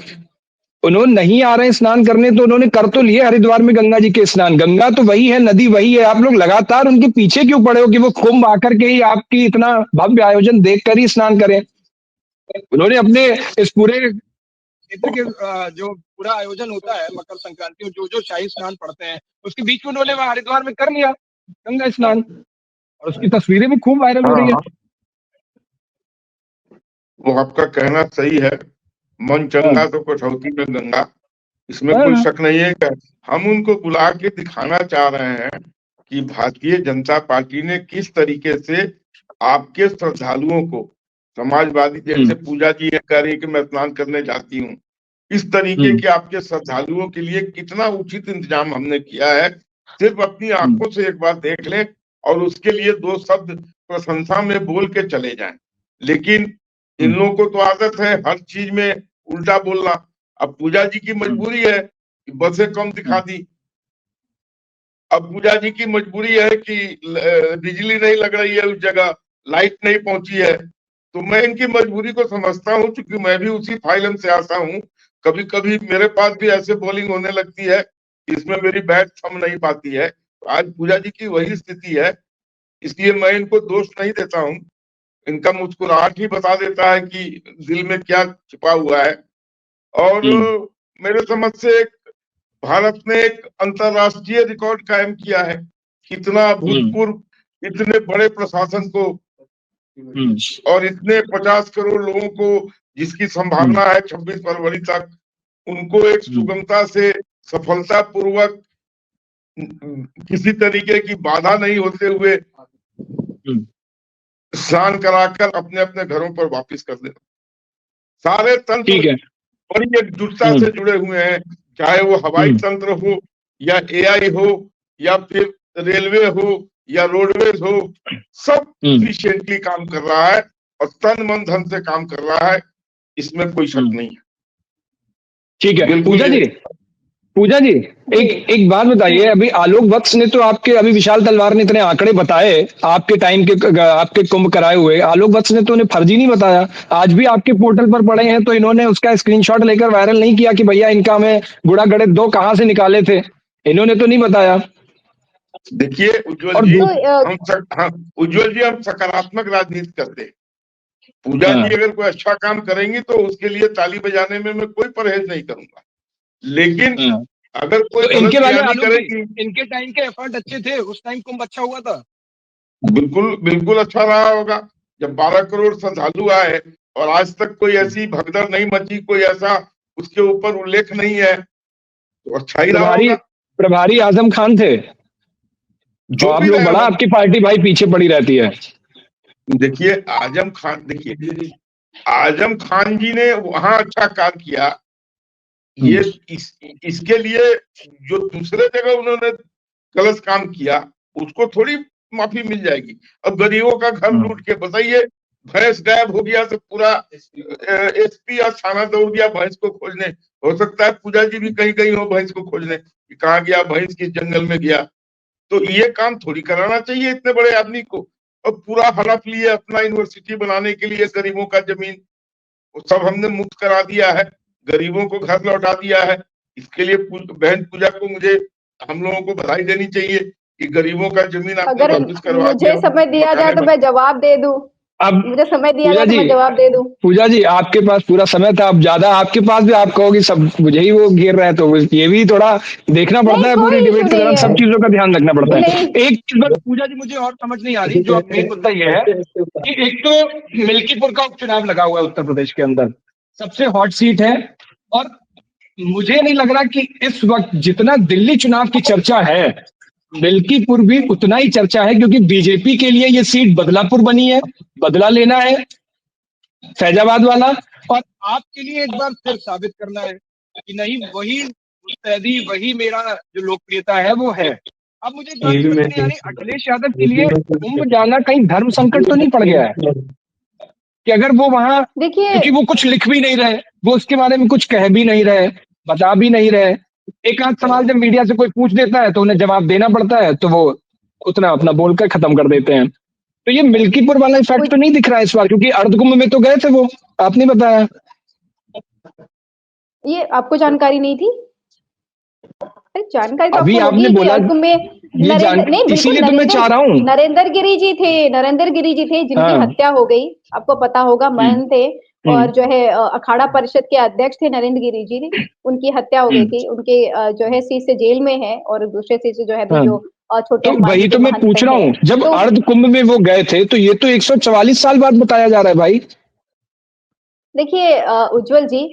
उन्होंने नहीं आ रहे हैं स्नान करने, तो उन्होंने कर तो लिए हरिद्वार में गंगा जी के स्नान, गंगा तो वही है, नदी वही है, आप लोग लगातार उनके पीछे क्यों पड़े हो कि वो कुंभ आकर के ही आपकी इतना भव्य आयोजन देखकर ही स्नान करें? उन्होंने अपने इस पूरे क्षेत्र के जो पूरा आयोजन होता है मकर संक्रांति में, जो जो शाही स्नान पड़ते हैं, उसके बीच में उन्होंने वहां हरिद्वार में कर लिया गंगा स्नान, और उसकी तस्वीरें भी खूब वायरल हो रही है। हाँ, वो आपका कहना सही है। मन चंगा तो कठौती में गंगा, इसमें कोई हाँ, शक नहीं है कि हम उनको बुला के दिखाना चाह रहे हैं कि भारतीय जनता पार्टी ने किस तरीके से आपके श्रद्धालुओं को, समाजवादी जैसे पूजा जी ये कह रही है कि मैं स्नान करने जाती हूँ, इस तरीके के आपके श्रद्धालुओं के लिए कितना उचित इंतजाम हमने किया है। सिर्फ अपनी आंखों से एक बार देख लें और उसके लिए 2 शब्द प्रशंसा में बोल के चले जाएं। लेकिन इन लोगों को तो आदत है हर चीज में उल्टा बोलना। अब पूजा जी की मजबूरी है कि बसें कम दिखा दी, अब पूजा जी की मजबूरी है कि बिजली नहीं लग रही है उस जगह, लाइट नहीं पहुंची है। तो मैं इनकी मजबूरी को समझता हूँ, क्योंकि मैं भी उसी फाइलम से आता हूँ। कभी कभी मेरे पास भी ऐसे बॉलिंग होने लगती है, इसमें मेरी बैट थम नहीं पाती है। तो आज पूजा जी की वही स्थिति है, इसलिए मैं इनको दोष नहीं देता हूँ। इनका मुस्कुराहट ही बता देता है कि दिल में क्या छिपा हुआ है। और मेरे समझ से भारत ने एक अंतरराष्ट्रीय रिकॉर्ड कायम किया है। कितना अभूतपूर्व, इतने बड़े प्रशासन को और इतने 50 करोड़ लोगों को जिसकी संभावना है 26 फरवरी तक, उनको एक सुगमता से सफलता पूर्वक किसी तरीके की बाधा नहीं होते हुए स्नान कराकर अपने अपने घरों पर वापस कर देना। सारे तंत्र बड़ी एकजुटता से जुड़े हुए हैं, चाहे वो हवाई तंत्र हो या एआई हो या फिर रेलवे हो या रोडवेज हो, सब एफिशिएंटली काम कर रहा है और तन मन धन से काम कर रहा है, इसमें कोई शक नहीं है। ठीक है पूजा जी एक बात बताइए, अभी आलोक वत्स ने तो आपके, अभी विशाल तलवार ने इतने आंकड़े बताए आपके टाइम के, आपके कुंभ कराए हुए, आलोक वत्स ने तो उन्हें फर्जी नहीं बताया। आज भी आपके पोर्टल पर पड़े हैं, तो इन्होंने उसका स्क्रीनशॉट लेकर वायरल नहीं किया कि भैया इनका हमें गुड़ा गणित 2 कहाँ से निकाले थे, इन्होंने तो नहीं बताया। देखिए उज्जवल जी, हम सकारात्मक राजनीति करते हैं। पूजा जी अगर कोई अच्छा काम करेंगी तो उसके लिए ताली बजाने में मैं कोई परहेज नहीं करूंगा, लेकिन अगर कोई तो इनके करेगी, इनके टाइम के एफर्ट अच्छे थे, उस टाइम कुंभ अच्छा हुआ था। बिल्कुल अच्छा रहा होगा। जब 12 करोड़ श्रद्धालु आए और आज तक कोई ऐसी भगदड़ नहीं मची, कोई ऐसा उसके ऊपर उल्लेख नहीं है, तो अच्छा ही रहा होगा। प्रभारी आजम खान थे, जो आप लोग बड़ा, आपकी पार्टी भाई पीछे पड़ी रहती है। देखिए आजम खान जी ने वहां अच्छा काम किया, ये इसके लिए जो दूसरे जगह उन्होंने गलत काम किया उसको थोड़ी माफी मिल जाएगी। अब गरीबों का घर लूट के बताइए, भैंस गायब हो गया तो पूरा एसपी या थाना दौड़ गया भैंस को खोजने। हो सकता है पूजा जी भी कहीं कहीं हो भैंस को खोजने, कहाँ गया भैंस, किस जंगल में गया। तो ये काम थोड़ी कराना चाहिए इतने बड़े आदमी को। और पूरा हड़प लिए अपना यूनिवर्सिटी बनाने के लिए गरीबों का जमीन, वो सब हमने मुक्त करा दिया है, गरीबों को घर लौटा दिया है। इसके लिए बहन पूजा को हम लोगों को बधाई देनी चाहिए कि गरीबों का जमीन आपने वापस करवा दिया। मुझे समय दिया जाए तो मैं जवाब दे दूं। अब मुझे समय दिया जाए तो मैं जवाब दे दूं। पूजा जी आपके पास पूरा समय था, अब ज्यादा आपके पास भी आप कहोगे सब मुझे ही वो घेर रहा है, तो ये भी थोड़ा देखना पड़ता है, पूरी डिबेट के दौरान सब चीजों का ध्यान रखना पड़ता है। एक चीज बस पूजा जी मुझे और समझ नहीं आ रही, जो मेन मुद्दा ये है कि एक तो मिल्कीपुर का उपचुनाव लगा हुआ है उत्तर प्रदेश के अंदर, सबसे हॉट सीट है, और मुझे नहीं लग रहा कि इस वक्त जितना दिल्ली चुनाव की चर्चा है, मिल्कीपुर भी उतना ही चर्चा है, क्योंकि बीजेपी के लिए ये सीट बदलापुर बनी है, बदला लेना है फैजाबाद वाला, और आपके लिए एक बार फिर साबित करना है कि नहीं वही मुस्तैदी, वही मेरा जो लोकप्रियता है वो है। अब मुझे एक बात समझ नहीं आ रही, अखिलेश यादव के लिए कुंभ जाना कहीं धर्म संकट तो नहीं पड़ गया है कि अगर वो वहां, क्योंकि वो कुछ लिख भी नहीं रहे, वो उसके बारे में कुछ कह भी नहीं रहे, बता भी नहीं रहे, एक आध सवाल जब मीडिया से कोई पूछ देता है तो उन्हें जवाब देना पड़ता है, तो वो उतना अपना बोलकर खत्म कर देते हैं। तो ये मिल्कीपुर वाला इफेक्ट तो नहीं दिख रहा है इस बार, क्योंकि अर्धकुंभ में तो गए थे वो, आपने बताया। ये आपको जानकारी नहीं थी? जानकारी तो अभी आपको आपने बोला नहीं, इसीलिए तो मैं चाह रहा हूँ। नरेंद्र गिरी जी थे जिनकी हत्या हो गई, आपको पता होगा, महंत थे और जो है अखाड़ा परिषद के अध्यक्ष थे नरेंद्र गिरी जी, उनकी हत्या हो गई थी। उनके जो है सीट से जेल में है, और दूसरे सीट से जो है जो छोटे, तो वही तो मैं पूछ रहा हूँ, जब अर्ध कुंभ में वो गए थे तो ये तो 144 साल बाद बताया जा रहा है भाई। देखिए उज्जवल जी,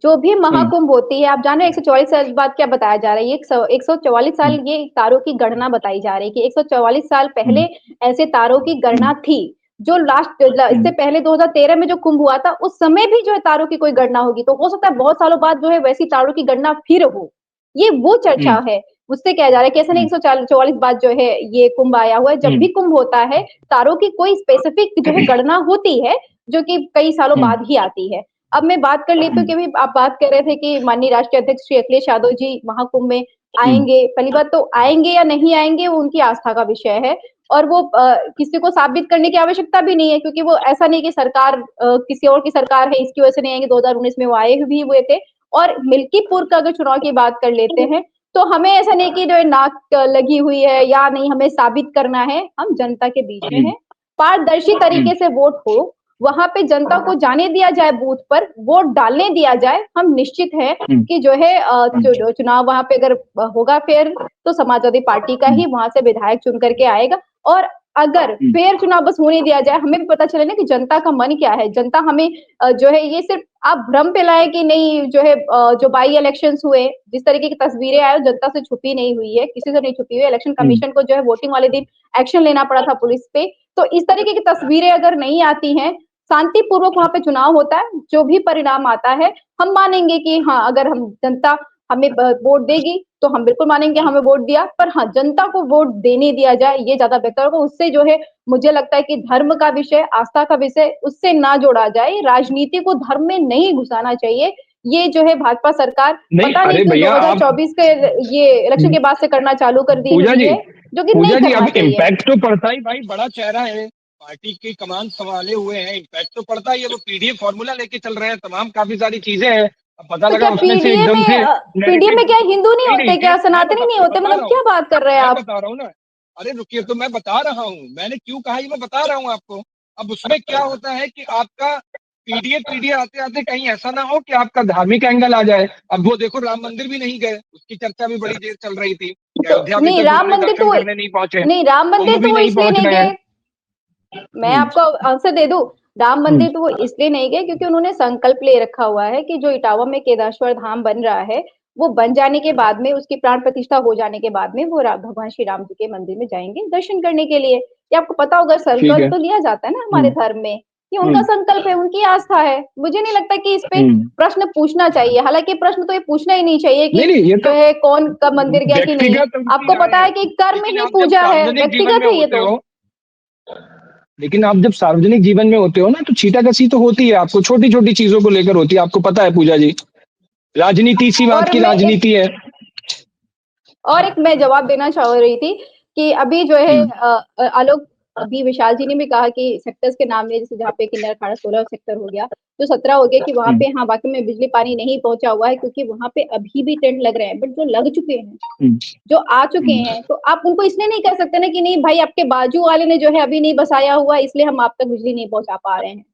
जो भी महाकुंभ होती है, आप जान रहे हैं 144 साल बाद क्या बताया जा रहा है? 144 साल ये तारों की गणना बताई जा रही है कि 144 साल पहले ऐसे तारों की गणना थी, जो इससे पहले 2013 में जो कुंभ हुआ था उस समय भी जो है तारों की कोई गणना होगी, तो हो सकता है बहुत सालों बाद जो है वैसी तारों की गणना फिर हो। ये वो चर्चा है, उससे कहा जा रहा है कि ऐसा नहीं 144 बाद जो है ये कुंभ आया हुआ है। जब भी कुंभ होता है तारों की कोई स्पेसिफिक जो है गणना होती है, जो कि कई सालों बाद ही आती है। अब मैं बात कर लेती हूँ कि भी आप बात कर रहे थे कि माननीय राष्ट्रीय अध्यक्ष श्री अखिलेश यादव जी महाकुंभ में आएंगे। पहली बात तो आएंगे या नहीं आएंगे वो उनकी आस्था का विषय है, और वो किसी को साबित करने की आवश्यकता भी नहीं है, क्योंकि वो ऐसा नहीं कि सरकार किसी और की सरकार है इसकी वजह से नहीं आएंगे। 2019 में वो आए भी हुए थे। और मिल्कीपुर का अगर चुनाव की बात कर लेते हैं तो हमें ऐसा नहीं कि जो नाक लगी हुई है या नहीं, हमें साबित करना है, हम जनता के बीच में हैं, पारदर्शी तरीके से वोट हो, वहां पे जनता को जाने दिया जाए, बूथ पर वोट डालने दिया जाए। हम निश्चित है कि जो है चुनाव वहां पे अगर होगा फेयर, तो समाजवादी पार्टी का ही वहां से विधायक चुन करके आएगा। और अगर फेयर चुनाव बस होने दिया जाए, हमें भी पता चले ना कि जनता का मन क्या है। जनता हमें जो है ये सिर्फ आप भ्रम फैलाए कि नहीं, जो है जो बाई इलेक्शंस हुए, जिस तरीके की तस्वीरें आए, जनता से छुपी नहीं हुई है, किसी से नहीं छुपी हुई है। इलेक्शन कमीशन को जो है वोटिंग वाले दिन एक्शन लेना पड़ा था पुलिस पे। तो इस तरीके की तस्वीरें अगर नहीं आती हैं, शांतिपूर्वक वहां पे चुनाव होता है, जो भी परिणाम आता है हम मानेंगे कि हाँ, अगर हम जनता हमें वोट देगी तो हम बिल्कुल मानेंगे हमें वोट दिया। पर हाँ, जनता को वोट देने दिया जाए, ये ज्यादा बेहतर होगा। उससे जो है मुझे लगता है कि धर्म का विषय, आस्था का विषय उससे ना जोड़ा जाए। राजनीति को धर्म में नहीं घुसाना चाहिए। ये जो है भाजपा सरकार पता नहीं क्यों 2024 के ये इलेक्शन के बाद से करना चालू कर दी हुई है, जो कि नहीं करना चाहिए। इम्पैक्ट तो पड़ता ही भाई, बड़ा चेहरा है, पार्टी की कमान संभाले हुए हैं, इम्पैक्ट तो पड़ता ही है। वो पीडीएफ फॉर्मूला लेके चल रहे हैं, तमाम काफी सारी चीजें हैं। अब पता लगा उसमें से एकदम से पीडीएफ में क्या हिंदू नहीं होते क्या, सनातनी नहीं होते? मतलब क्या बात कर रहे हैं आप? बता रहा हूँ ना, अरे रुकिए, तो मैं बता रहा हूँ, मैंने क्यों कहा ये मैं बता रहा हूँ आपको। अब उसमें क्या होता है कि आपका पीडीएफ आते आते कहीं ऐसा ना हो कि आपका धार्मिक एंगल आ जाए। अब वो देखो, राम मंदिर भी नहीं गए, उसकी चर्चा भी बड़ी देर चल रही थी। अयोध्या में राम मंदिर तो नहीं पहुंचे, नहीं, राम मंदिर तो वो इसलिए नहीं गए, मैं आपको आंसर दे दूं। राम मंदिर तो वो इसलिए नहीं गए क्योंकि उन्होंने संकल्प ले रखा हुआ है कि जो इटावा में केदारेश्वर धाम बन रहा है, वो बन जाने के बाद में, उसकी प्राण प्रतिष्ठा हो जाने के बाद में वो भगवान श्री राम जी के मंदिर में जाएंगे दर्शन करने के लिए। ये आपको पता होगा, संकल्प तो लिया जाता है ना हमारे धर्म में, ये उनका संकल्प है, उनकी आस्था है। मुझे नहीं लगता कि इस पे प्रश्न पूछना चाहिए। हालांकि प्रश्न तो ये पूछना ही नहीं चाहिए कि जो है कौन कब मंदिर गया कि नहीं। आपको पता है कि कर्म ही पूजा है, व्यक्तिगत है ये तो। लेकिन आप जब सार्वजनिक जीवन में होते हो ना, तो छींटाकशी तो होती है आपको, छोटी छोटी चीजों को लेकर होती है, आपको पता है पूजा जी। राजनीति इसी बात की राजनीति है। और एक मैं जवाब देना चाह रही थी कि अभी जो है आलोक, अभी विशाल जी ने भी कहा कि सेक्टर्स के नाम में, जैसे जहाँ पे किन्नर अखाड़ा 16 सेक्टर हो गया, जो 17 हो गया, कि वहाँ पे हाँ वाकई में बिजली पानी नहीं पहुंचा हुआ है, क्योंकि वहाँ पे अभी भी टेंट लग रहे हैं। बट जो लग चुके हैं, जो आ चुके हैं, तो आप उनको इसलिए नहीं कह सकते ना कि नहीं भाई, आपके बाजू वाले ने जो है अभी नहीं बसाया हुआ, इसलिए हम आप तक बिजली नहीं पहुंचा पा रहे हैं।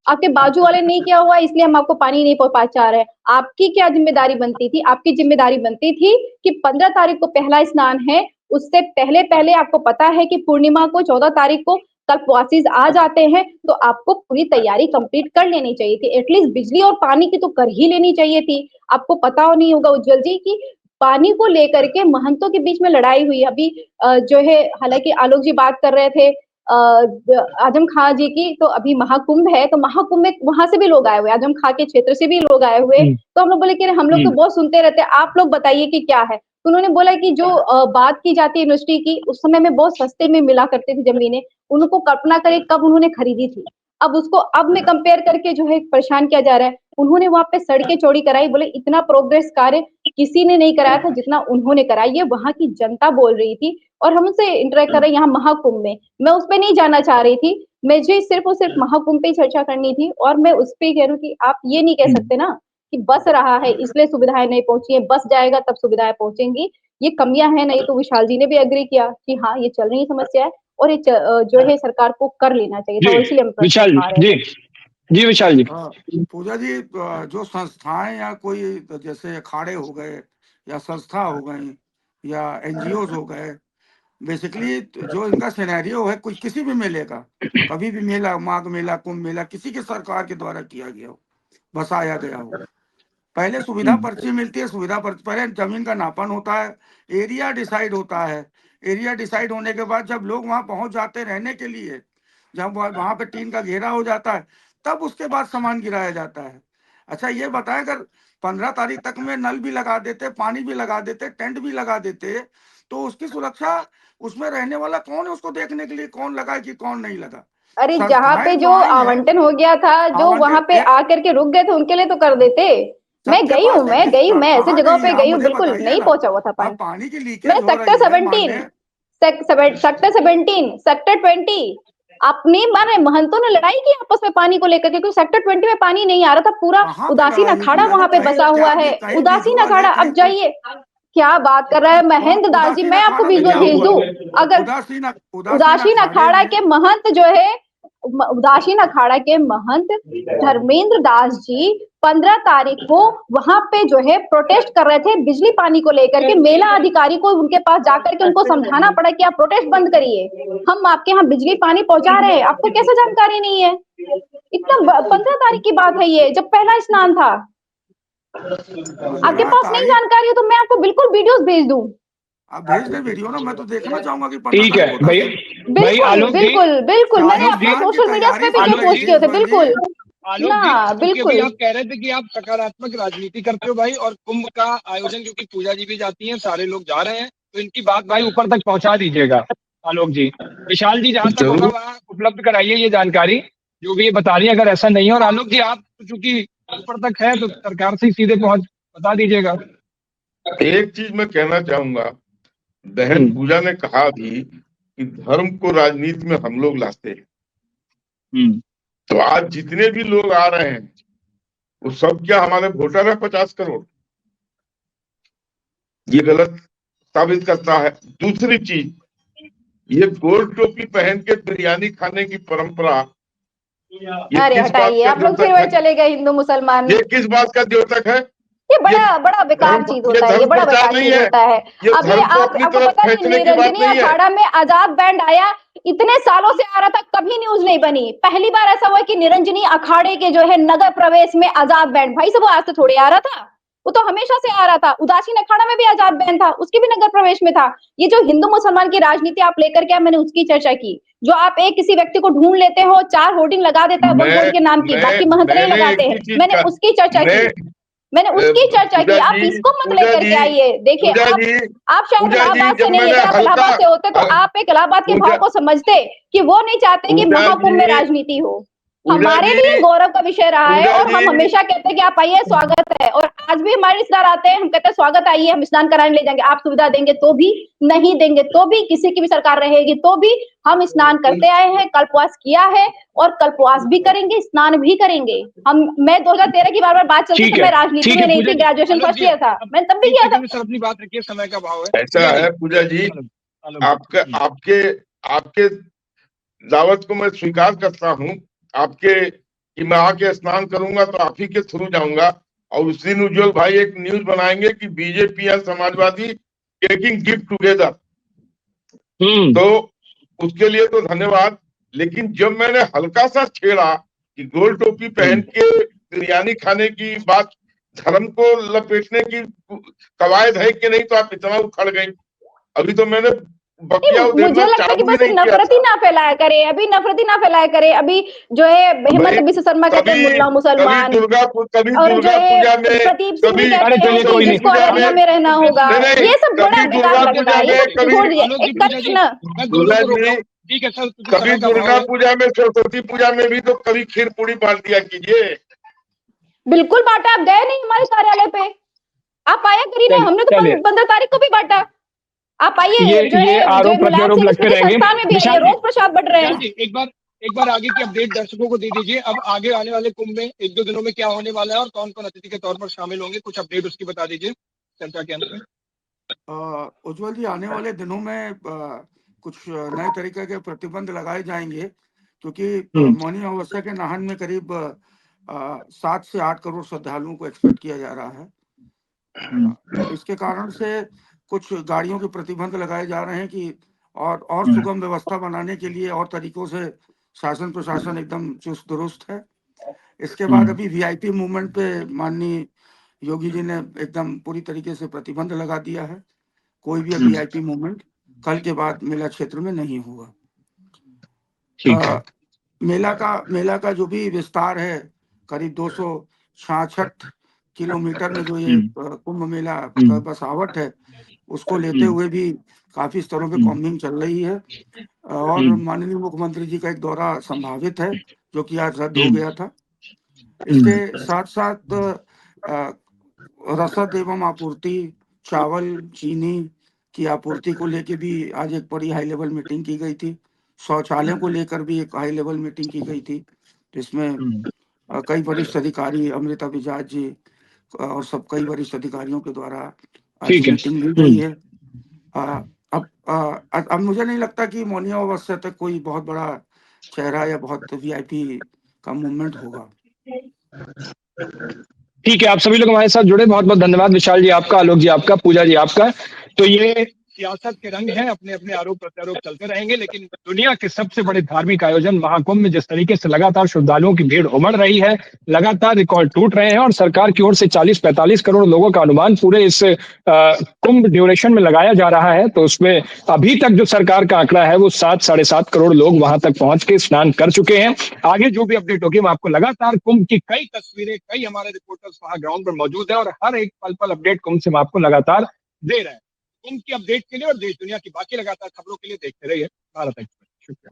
आपके बाजू वाले नहीं किया हुआ, इसलिए हम आपको पानी नहीं पहुंचा रहे हैं। आपकी क्या जिम्मेदारी बनती थी? आपकी जिम्मेदारी बनती थी कि 15 तारीख को पहला स्नान है, उससे पहले पहले आपको पता है कि पूर्णिमा को 14 तारीख को कल्पवासीज आ जाते हैं, तो आपको पूरी तैयारी कंप्लीट कर लेनी चाहिए थी। एटलीस्ट बिजली और पानी की तो कर ही लेनी चाहिए थी। आपको पता हो नहीं होगा उज्जवल जी की पानी को लेकर के महंतों के बीच में लड़ाई हुई अभी जो है। हालांकि आलोक जी बात कर रहे थे आजम खां जी की, तो अभी महाकुंभ है, तो महाकुंभ में वहां से भी लोग आए हुए, आजम खां के क्षेत्र से भी लोग आए हुए। तो हम लोग बोले कि हम लोग तो बहुत सुनते रहते हैं, आप लोग बताइए कि क्या है। तो उन्होंने बोला कि जो बात की जाती है यूनिवर्सिटी की, उस समय में बहुत सस्ते में मिला करती थी जमीनें, उनको कल्पना करें कब उन्होंने खरीदी थी, अब उसको अब में कंपेयर करके जो है परेशान किया जा रहा है। उन्होंने वहां पे सड़कें चौड़ी कराई, बोले इतना प्रोग्रेस कार्य किसी ने नहीं कराया था जितना उन्होंने कराया। ये वहां की जनता बोल रही थी, और हम उससे इंटरेक्ट कर रहे हैं यहाँ महाकुंभ में। मैं उस पर नहीं जाना चाह रही थी, मुझे सिर्फ और सिर्फ महाकुंभ पे ही चर्चा करनी थी। और मैं उस पर कह रही हूँ कि आप ये नहीं कह सकते ना कि बस रहा है इसलिए सुविधाएं नहीं पहुंची है, बस जाएगा तब सुविधाएं पहुंचेंगी। ये कमियां हैं। नहीं तो विशाल जी ने भी एग्री किया कि हाँ, ये चल रही समस्या है और ये जो है सरकार को कर लेना चाहिए था, इसलिए हम विशाल जी विशाल जी। पूजा जी, जो संस्थाएं या कोई जैसे अखाड़े हो गए या संस्था हो गई या एनजीओ हो गए, बेसिकली जो इनका सिनेरियो है कुछ किसी भी मेले का, कभी भी मेला, माघ मेला, कुंभ मेला, किसी के सरकार के द्वारा किया गया हो, बसाया गया हो, पहले सुविधा पर्ची मिलती है। सुविधा पर्ची पहले जमीन का नापन होता है, एरिया डिसाइड होता है। एरिया डिसाइड होने के बाद जब लोग वहां पहुंच जाते रहने के लिए, जब वहां पे टीन का घेरा हो जाता है, तब उसके बाद सामान गिराया जाता है। अच्छा ये बताएं, अगर 15 तारीख तक में नल भी लगा देते, पानी भी लगा देते, टेंट भी लगा देते, तो उसकी सुरक्षा, उसमें रहने वाला कौन है, उसको देखने के लिए कौन लगा कि कौन नहीं लगा? अरे जहाँ पे जो आवंटन हो गया था, जो वहां पे आकर के रुक गए थे, उनके लिए तो कर देते। मैं गई हूँ, मैं ऐसी जगह पे गई हूँ, बिल्कुल नहीं पहुंचा हुआ था पानी की लीकेज। मैं सेक्टर 17, सेक्टर 17, सेक्टर 20, अपने माने महंतों ने लड़ाई की आपस में पानी को लेकर के, क्योंकि सेक्टर 20 में पानी नहीं आ रहा था। पूरा उदासीन अखाड़ा वहां पे बसा हुआ है, उदासीन अखाड़ा। अब जाइए, क्या बात कर रहा है महेंद्र दास जी, मैं आपको विजुअल भेज दूं। अगर उदासीन अखाड़ा के महंत जो है, उदासीन अखाड़ा के महंत धर्मेंद्र दास जी 15 तारीख को वहां पे जो है प्रोटेस्ट कर रहे थे बिजली पानी को लेकर के। मेला अधिकारी को उनके पास जाकर के उनको समझाना पड़ा कि आप प्रोटेस्ट बंद करिए, हम आपके यहाँ बिजली पानी पहुंचा रहे हैं, आपको कैसे जानकारी नहीं है? इतना 15 तारीख की बात है ये, जब पहला स्नान था। आपके पास नहीं जानकारी है तो मैं आपको बिल्कुल वीडियोस भेज दूं। आप भेज दें वीडियो ना, मैं तो देखना चाहूंगा कि ठीक है भैया, बिल्कुल बिल्कुल बिल्कुल, मैंने अपने सोशल मीडिया पे भी पोस्ट किए थे। बिल्कुल ना, बिल्कुल। आप कह रहे थे कि आप सकारात्मक राजनीति करते हो भाई, और कुंभ का आयोजन क्योंकि पूजा जी भी जाती हैं, सारे लोग जा रहे हैं, तो इनकी बात भाई ऊपर तक पहुंचा दीजिएगा आलोक जी। विशाल जी जहां तक होगा वहां उपलब्ध कराइए ये जानकारी जो भी ये बता रही है। अगर ऐसा नहीं है, और आलोक जी आप चूंकि ऊपर तक है तो सरकार से सीधे बता दीजिएगा। एक चीज मैं कहना चाहूंगा, बहन पूजा ने कहा भी कि धर्म को राजनीति में हम लोग लाते हैं। तो आज जितने भी लोग आ रहे हैं वो सब क्या हमारे वोटर है 50 करोड़? ये गलत साबित करता है। दूसरी चीज, ये गोल टोपी पहन के बिरयानी खाने की परंपरा, अरे हटाइए, आप लोग फिर वही चले गए हिंदू मुसलमान। ये किस बात का द्योतक है? ये बड़ा बेकार चीज होता है, ये बड़ा बेकार चीज होता है। अभी आपको पता है निरंजनी अखाड़ा में आजाद बैंड आया, इतने सालों से आ रहा था, कभी न्यूज नहीं बनी। पहली बार ऐसा हुआ कि निरंजनी अखाड़े के जो है नगर प्रवेश में आजाद बैंड, भाई सब वो आज से थोड़े आ रहा था, वो तो हमेशा से आ रहा था। उदासीन अखाड़ा में भी आजाद बैंड था, उसके भी नगर प्रवेश में था। ये जो हिंदू मुसलमान की राजनीति आप लेकर के, मैंने उसकी चर्चा की। जो आप एक किसी व्यक्ति को ढूंढ लेते हो, 4 होर्डिंग लगा देता है वोट बोल के नाम की, बाकी महंत नहीं लगाते हैं, मैंने उसकी चर्चा की। आप इसको मत लेकर के आइए। देखिए आप शायद इलाहाबाद से नहीं है, आप इलाहाबाद से होते तो आप एक इलाहाबाद के भाव को समझते कि वो नहीं चाहते कि महाकुंभ में राजनीति हो। हमारे लिए गौरव का विषय रहा है, और हम हमेशा कहते हैं कि आप आइए, स्वागत है। और आज भी हमारे रिश्तेदार आते हैं, हम कहते हैं स्वागत, आइए, हम स्नान कराने ले जाएंगे। आप सुविधा देंगे तो भी, नहीं देंगे तो भी, किसी की भी सरकार रहेगी तो भी हम स्नान करते आए हैं, कल्पवास किया है और कल्पवास भी करेंगे, स्नान भी करेंगे। मैं 2013 की बार बात चलती थी, मैं राजनीति में नहीं थी, ग्रेजुएशन फर्स्ट ईयर था, मैंने तब भी किया था। सर अपनी बात रखिए, समय का भाव है। ऐसा है पूजा जी, आपके दावत को मैं स्वीकार करता हूँ, आपके कि मैं आके स्नान करूंगा तो आप ही के थ्रू जाऊंगा। और उस दिन उज्जवल भाई एक न्यूज बनाएंगे कि बीजेपी और समाजवादी टेकिंग गिफ्ट टुगेदर, तो उसके लिए तो धन्यवाद। लेकिन जब मैंने हल्का सा छेड़ा कि गोल टोपी पहन के बिरयानी खाने की बात धर्म को लपेटने की कवायद है कि नहीं, तो आप इतना उखड़ गई। अभी तो मैंने मुझे लगता है कि बस नफरत ही ना फैलाया करे, अभी नफरत ही ना फैलाया करे। अभी जो है हेमंत बिस्व शर्मा कहते हैं मुल्ला मुसलमान, और जो है प्रदीप सिंह भी कहते हैं कि जिसको अररिया में रहना होगा। ये सब बड़ा बेकार लगता है, ये सब छोड़ दीजिए। एक कभी ना, ठीक है सर, कभी दुर्गा पूजा में, सरस्वती पूजा में भी तो कभी खीर पूरी बांट दिया कीजिए। बिल्कुल बांटा, आप गए नहीं हमारे कार्यालय पे, आप आया करिए, हमने तो 15 तारीख को भी बांटा। आप आइए, जो है आरोप लगते रहेंगे, संस्थान में भी आइए, रोज प्रसाद बट रहे हैं। एक बार आगे की अपडेट दर्शकों को दे दीजिए। अब आगे आने वाले कुंभ में 1-2 दिनों में क्या होने वाला है और कौन कौन अतिथि के तौर पर शामिल होंगे, कुछ अपडेट उसकी बता दीजिए चर्चा के अंत में। उज्जवल जी, आने वाले दिनों में कुछ नए तरीके के प्रतिबंध लगाए जाएंगे, क्योंकि मौनी अमावस्या के नहान में करीब 7 से 8 करोड़ श्रद्धालुओं को एक्सपेक्ट किया जा रहा है। इसके कारण से कुछ गाड़ियों के प्रतिबंध लगाए जा रहे हैं कि और सुगम व्यवस्था बनाने के लिए और तरीकों से शासन प्रशासन एकदम चुस्त दुरुस्त है। इसके बाद अभी वीआईपी मूवमेंट पे माननीय योगी जी ने एकदम पूरी तरीके से प्रतिबंध लगा दिया है। कोई भी वीआईपी मूवमेंट कल के बाद मेला क्षेत्र में नहीं होगा। मेला का जो भी विस्तार है, करीब 266 किलोमीटर में जो ये कुंभ मेला का बसावट है, उसको लेते हुए भी काफी स्तरों पे कॉम्बिंग चल रही है। और माननीय मुख्यमंत्री जी का एक दौरा संभावित है, जो कि आज रद्द हो गया था। इसके साथ साथ रसद एवं आपूर्ति, चावल, चीनी की आपूर्ति को लेके भी आज एक बड़ी हाई लेवल मीटिंग की गई थी। शौचालयों को लेकर भी एक हाई लेवल मीटिंग की गई थी, जिसमें कई वरिष्ठ अधिकारी, अमृता विजाज जी और सब कई वरिष्ठ अधिकारियों के द्वारा आज मीटिंग ली गई है। अब मुझे नहीं लगता कि मौनी अमावस्या तक कोई बहुत बड़ा चेहरा या बहुत वीआईपी का मूवमेंट होगा। ठीक है, आप सभी लोग हमारे साथ जुड़े, बहुत बहुत धन्यवाद। विशाल जी आपका, आलोक जी आपका, पूजा जी आपका। तो ये सियासत के रंग हैं, अपने अपने आरोप प्रत्यारोप चलते रहेंगे, लेकिन दुनिया के सबसे बड़े धार्मिक आयोजन महाकुंभ में जिस तरीके से लगातार श्रद्धालुओं की भीड़ उमड़ रही है, लगातार रिकॉर्ड टूट रहे हैं, और सरकार की ओर से 40-45 करोड़ लोगों का अनुमान पूरे इस कुंभ ड्यूरेशन में लगाया जा रहा है। तो उसमें अभी तक जो सरकार का आंकड़ा है वो 7-7.5 करोड़ लोग वहां तक पहुंच के स्नान कर चुके हैं। आगे जो भी अपडेट होगी मैं आपको लगातार कुंभ की कई तस्वीरें, कई हमारे रिपोर्टर्स वहां ग्राउंड पर मौजूद है, और हर एक पल पल अपडेट कुंभ से हम आपको लगातार दे रहे हैं। कुंभ की अपडेट के लिए और देश दुनिया की बाकी लगातार खबरों के लिए देखते रहिए भारत एक्सप्रेस। शुक्रिया।